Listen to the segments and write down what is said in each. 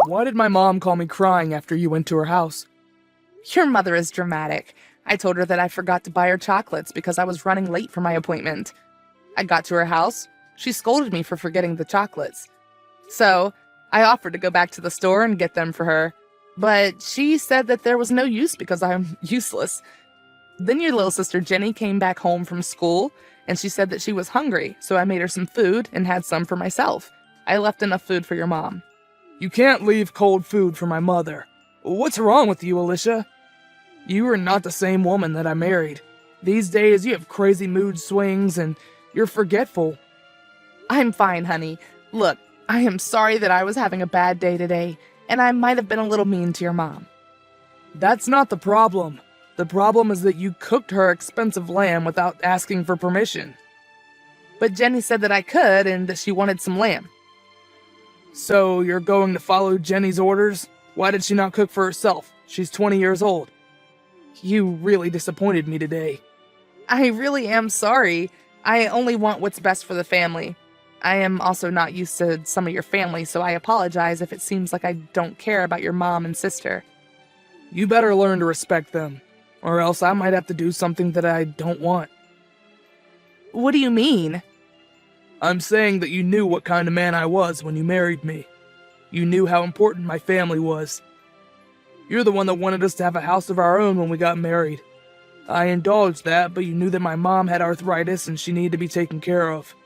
Why did my mom call me crying after you went to her house? Your mother is dramatic. I told her that I forgot to buy her chocolates because I was running late for my appointment. I got to her house. She scolded me for forgetting the chocolates. So, I offered to go back to the store and get them for her. But she said that there was no use because I'm useless. Then your little sister Jenny came back home from school, and she said that she was hungry, so I made her some food and had some for myself. I left enough food for your mom. You can't leave cold food for my mother. What's wrong with you, Alicia? You are not the same woman that I married. These days you have crazy mood swings and you're forgetful. I'm fine, honey. Look, I am sorry that I was having a bad day today, and I might have been a little mean to your mom. That's not the problem. The problem is that you cooked her expensive lamb without asking for permission. But Jenny said that I could and that she wanted some lamb. So you're going to follow Jenny's orders? Why did she not cook for herself? She's 20 years old. You really disappointed me today. I really am sorry. I only want what's best for the family. I am also not used to some of your family, so I apologize if it seems like I don't care about your mom and sister. You better learn to respect them, or else I might have to do something that I don't want. What do you mean? I'm saying that you knew what kind of man I was when you married me. You knew how important my family was. You're the one that wanted us to have a house of our own when we got married. I indulged that, but you knew that my mom had arthritis and she needed to be taken care of.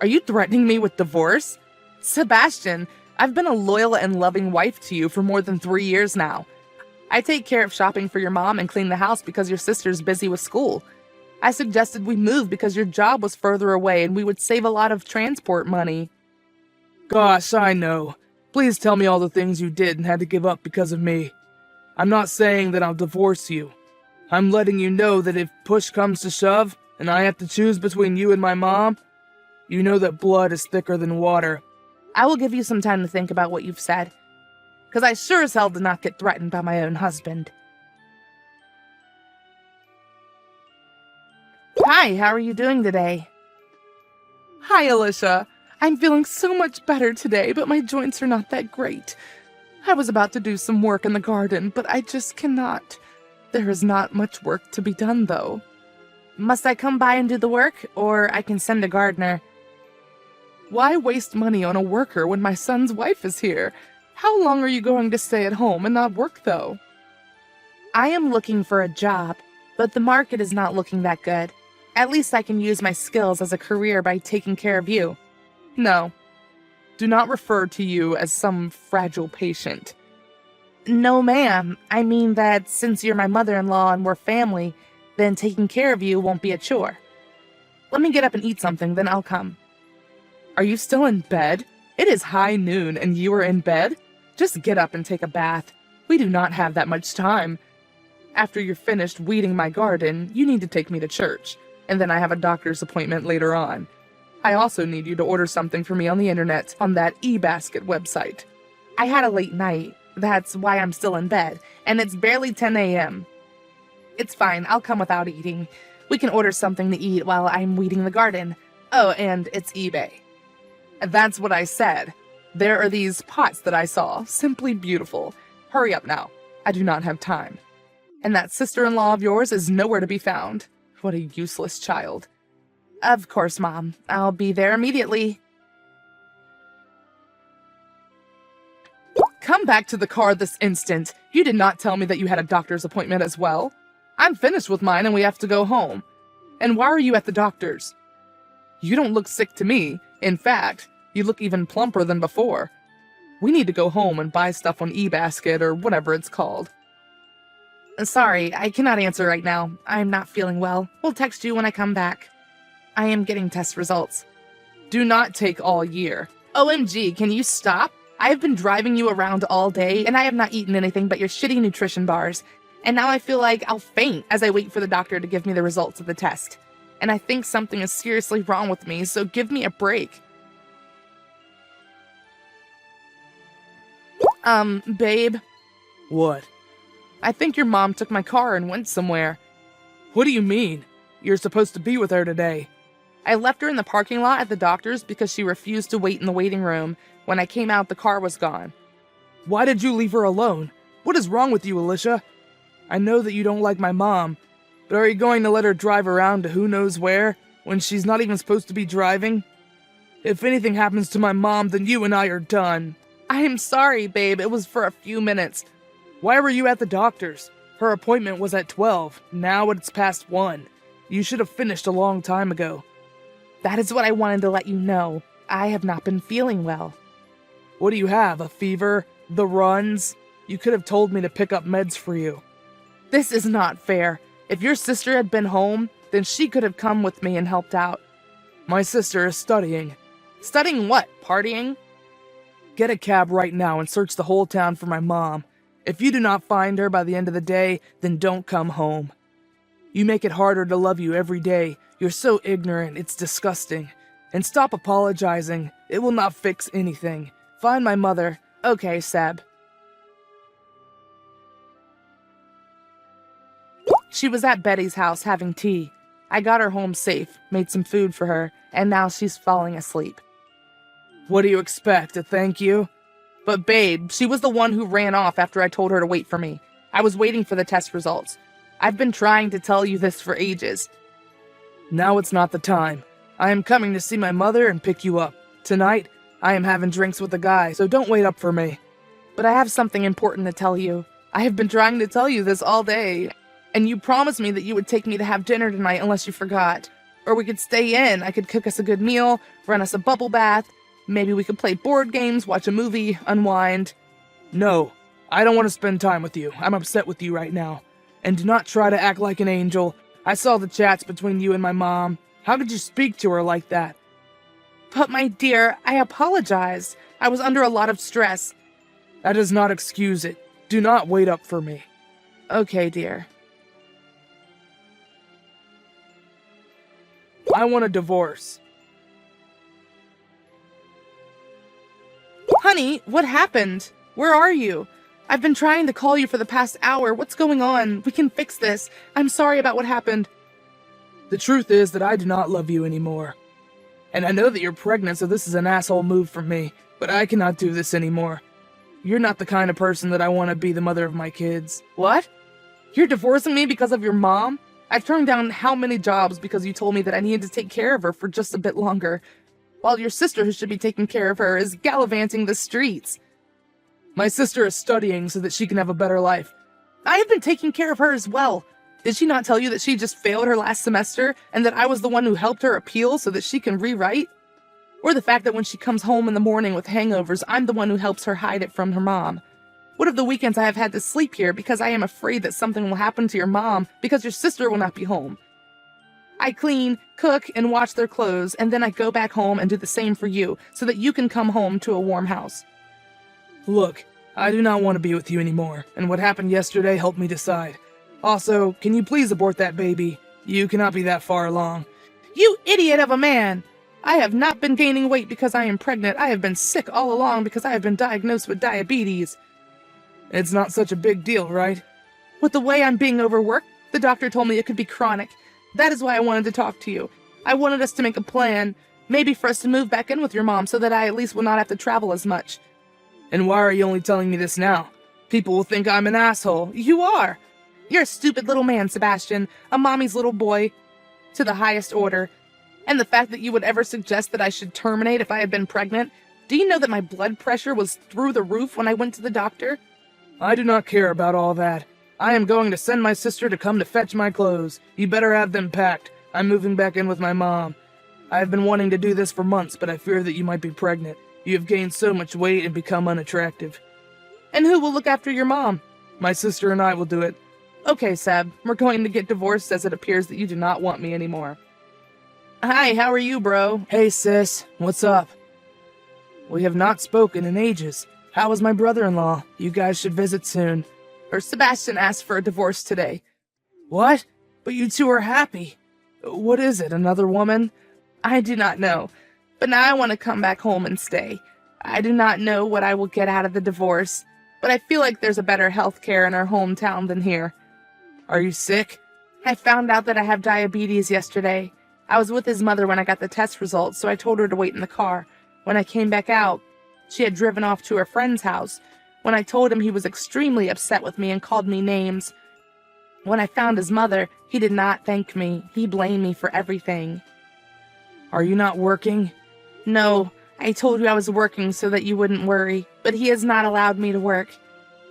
Are you threatening me with divorce? Sebastian, I've been a loyal and loving wife to you for more than 3 years now. I take care of shopping for your mom and clean the house because your sister's busy with school. I suggested we move because your job was further away and we would save a lot of transport money. Gosh, I know. Please tell me all the things you did and had to give up because of me. I'm not saying that I'll divorce you. I'm letting you know that if push comes to shove, and I have to choose between you and my mom, you know that blood is thicker than water. I will give you some time to think about what you've said, because I sure as hell did not get threatened by my own husband. Hi, how are you doing today? Hi, Alicia. I'm feeling so much better today, but my joints are not that great. I was about to do some work in the garden, but I just cannot. There is not much work to be done, though. Must I come by and do the work, or I can send a gardener? Why waste money on a worker when my son's wife is here? How long are you going to stay at home and not work, though? I am looking for a job, but the market is not looking that good. At least I can use my skills as a career by taking care of you. No. Do not refer to you as some fragile patient. No, ma'am. I mean that since you're my mother-in-law and we're family, then taking care of you won't be a chore. Let me get up and eat something, then I'll come. Are you still in bed? It is high noon and you are in bed? Just get up and take a bath. We do not have that much time. After you're finished weeding my garden, you need to take me to church, and then I have a doctor's appointment later on. I also need you to order something for me on the internet on that eBasket website. I had a late night. That's why I'm still in bed, and it's barely 10 a.m. It's fine, I'll come without eating. We can order something to eat while I'm weeding the garden. Oh, and it's eBay. That's what I said. There are these pots that I saw, simply beautiful. Hurry up now, I do not have time. And that sister-in-law of yours is nowhere to be found. What a useless child. Of course, Mom. I'll be there immediately. Come back to the car this instant. You did not tell me that you had a doctor's appointment as well. I'm finished with mine and we have to go home. And why are you at the doctor's? You don't look sick to me. In fact, you look even plumper than before. We need to go home and buy stuff on eBasket or whatever it's called. Sorry, I cannot answer right now. I'm not feeling well. We'll text you when I come back. I am getting test results. Do not take all year. OMG, can you stop? I have been driving you around all day, and I have not eaten anything but your shitty nutrition bars. And now I feel like I'll faint as I wait for the doctor to give me the results of the test. And I think something is seriously wrong with me, so give me a break. Babe? What? I think your mom took my car and went somewhere. What do you mean? You're supposed to be with her today. I left her in the parking lot at the doctor's because she refused to wait in the waiting room. When I came out, the car was gone. Why did you leave her alone? What is wrong with you, Alicia? I know that you don't like my mom, but are you going to let her drive around to who knows where when she's not even supposed to be driving? If anything happens to my mom, then you and I are done. I'm sorry, babe. It was for a few minutes. Why were you at the doctor's? Her appointment was at 12. Now it's past 1. You should have finished a long time ago. That is what I wanted to let you know. I have not been feeling well. What do you have, a fever? The runs? You could have told me to pick up meds for you. This is not fair. If your sister had been home, then she could have come with me and helped out. My sister is studying. Studying what? Partying? Get a cab right now and search the whole town for my mom. If you do not find her by the end of the day, then don't come home. You make it harder to love you every day. You're so ignorant, it's disgusting. And stop apologizing. It will not fix anything. Find my mother. Okay, Seb. She was at Betty's house having tea. I got her home safe, made some food for her, and now she's falling asleep. What do you expect, a thank you? But babe, she was the one who ran off after I told her to wait for me. I was waiting for the test results. I've been trying to tell you this for ages. Now it's not the time. I am coming to see my mother and pick you up. Tonight, I am having drinks with a guy, so don't wait up for me. But I have something important to tell you. I have been trying to tell you this all day, and you promised me that you would take me to have dinner tonight unless you forgot. Or we could stay in. I could cook us a good meal, run us a bubble bath. Maybe we could play board games, watch a movie, unwind. No, I don't want to spend time with you. I'm upset with you right now. And do not try to act like an angel. I saw the chats between you and my mom. How could you speak to her like that? But my dear, I apologize. I was under a lot of stress. That does not excuse it. Do not wait up for me. Okay, dear. I want a divorce. Honey, what happened? Where are you? I've been trying to call you for the past hour. What's going on? We can fix this. I'm sorry about what happened. The truth is that I do not love you anymore. And I know that you're pregnant, so this is an asshole move from me, but I cannot do this anymore. You're not the kind of person that I want to be the mother of my kids. What? You're divorcing me because of your mom? I've turned down how many jobs because you told me that I needed to take care of her for just a bit longer, while your sister who should be taking care of her is gallivanting the streets. My sister is studying so that she can have a better life. I have been taking care of her as well. Did she not tell you that she just failed her last semester and that I was the one who helped her appeal so that she can rewrite? Or the fact that when she comes home in the morning with hangovers, I'm the one who helps her hide it from her mom? What of the weekends I have had to sleep here because I am afraid that something will happen to your mom because your sister will not be home? I clean, cook, and wash their clothes, and then I go back home and do the same for you so that you can come home to a warm house. Look, I do not want to be with you anymore, and what happened yesterday helped me decide. Also, can you please abort that baby? You cannot be that far along. You idiot of a man! I have not been gaining weight because I am pregnant. I have been sick all along because I have been diagnosed with diabetes. It's not such a big deal, right? With the way I'm being overworked, the doctor told me it could be chronic. That is why I wanted to talk to you. I wanted us to make a plan, maybe for us to move back in with your mom so that I at least will not have to travel as much. And why are you only telling me this now? People will think I'm an asshole. You are. You're a stupid little man, Sebastian, a mommy's little boy, to the highest order. And the fact that you would ever suggest that I should terminate if I had been pregnant, do you know that my blood pressure was through the roof when I went to the doctor? I do not care about all that. I am going to send my sister to come to fetch my clothes. You better have them packed. I'm moving back in with my mom. I have been wanting to do this for months, but I fear that you might be pregnant. You have gained so much weight and become unattractive. And who will look after your mom? My sister and I will do it. Okay, Seb, we're going to get divorced as it appears that you do not want me anymore. Hi, how are you, bro? Hey, sis. What's up? We have not spoken in ages. How is my brother-in-law? You guys should visit soon. Sebastian asked for a divorce today. What? But you two are happy. What is it, another woman? I do not know. But now I want to come back home and stay. I do not know what I will get out of the divorce, but I feel like there's a better health care in our hometown than here. Are you sick? I found out that I have diabetes yesterday. I was with his mother when I got the test results, so I told her to wait in the car. When I came back out, she had driven off to her friend's house. When I told him, he was extremely upset with me and called me names. When I found his mother, he did not thank me. He blamed me for everything. Are you not working? No, I told you I was working so that you wouldn't worry, but he has not allowed me to work.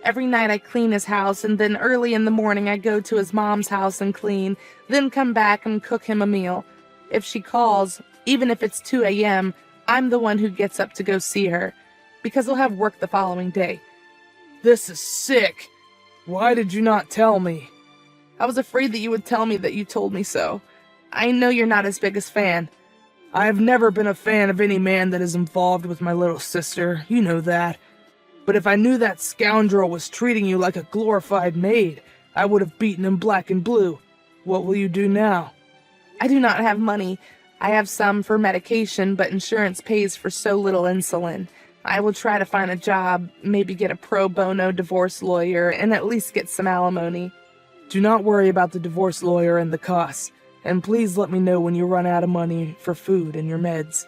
Every night I clean his house, and then early in the morning I go to his mom's house and clean, then come back and cook him a meal. If she calls, even if it's 2 a.m., I'm the one who gets up to go see her, because he'll have work the following day. This is sick. Why did you not tell me? I was afraid that you would tell me that you told me so. I know you're not his biggest fan. I have never been a fan of any man that is involved with my little sister, you know that. But if I knew that scoundrel was treating you like a glorified maid, I would have beaten him black and blue. What will you do now? I do not have money. I have some for medication, but insurance pays for so little insulin. I will try to find a job, maybe get a pro bono divorce lawyer, and at least get some alimony. Do not worry about the divorce lawyer and the costs, and please let me know when you run out of money for food and your meds.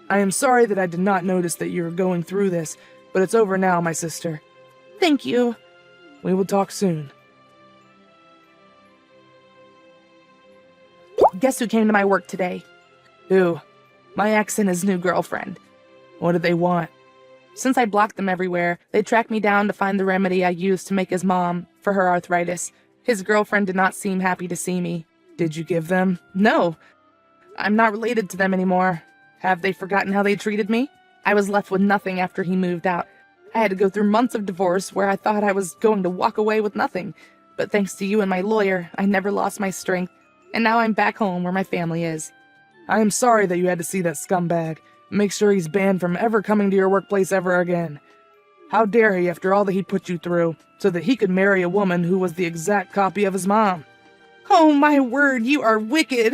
I am sorry that I did not notice that you were going through this, but it's over now, my sister. Thank you. We will talk soon. Guess who came to my work today? Who? My ex and his new girlfriend. What did they want? Since I blocked them everywhere, they tracked me down to find the remedy I used to make his mom for her arthritis. His girlfriend did not seem happy to see me. Did you give them? No. I'm not related to them anymore. Have they forgotten how they treated me? I was left with nothing after he moved out. I had to go through months of divorce where I thought I was going to walk away with nothing. But thanks to you and my lawyer, I never lost my strength. And now I'm back home where my family is. I am sorry that you had to see that scumbag. Make sure he's banned from ever coming to your workplace ever again. How dare he after all that he put you through, so that he could marry a woman who was the exact copy of his mom. Oh my word, you are wicked.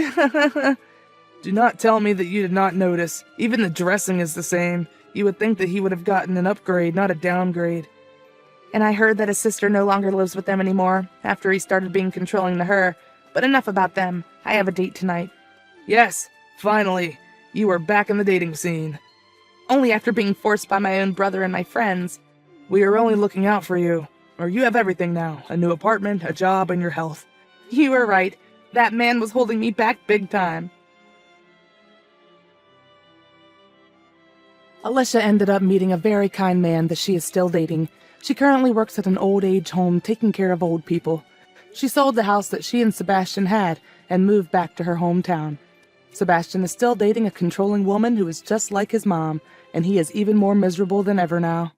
Do not tell me that you did not notice. Even the dressing is the same. You would think that he would have gotten an upgrade, not a downgrade. And I heard that his sister no longer lives with them anymore, after he started being controlling to her. But enough about them. I have a date tonight. Yes, finally. You are back in the dating scene. Only after being forced by my own brother and my friends. We are only looking out for you. Or you have everything now. A new apartment, a job, and your health. You were right. That man was holding me back big time. Alicia ended up meeting a very kind man that she is still dating. She currently works at an old age home taking care of old people. She sold the house that she and Sebastian had and moved back to her hometown. Sebastian is still dating a controlling woman who is just like his mom, and he is even more miserable than ever now.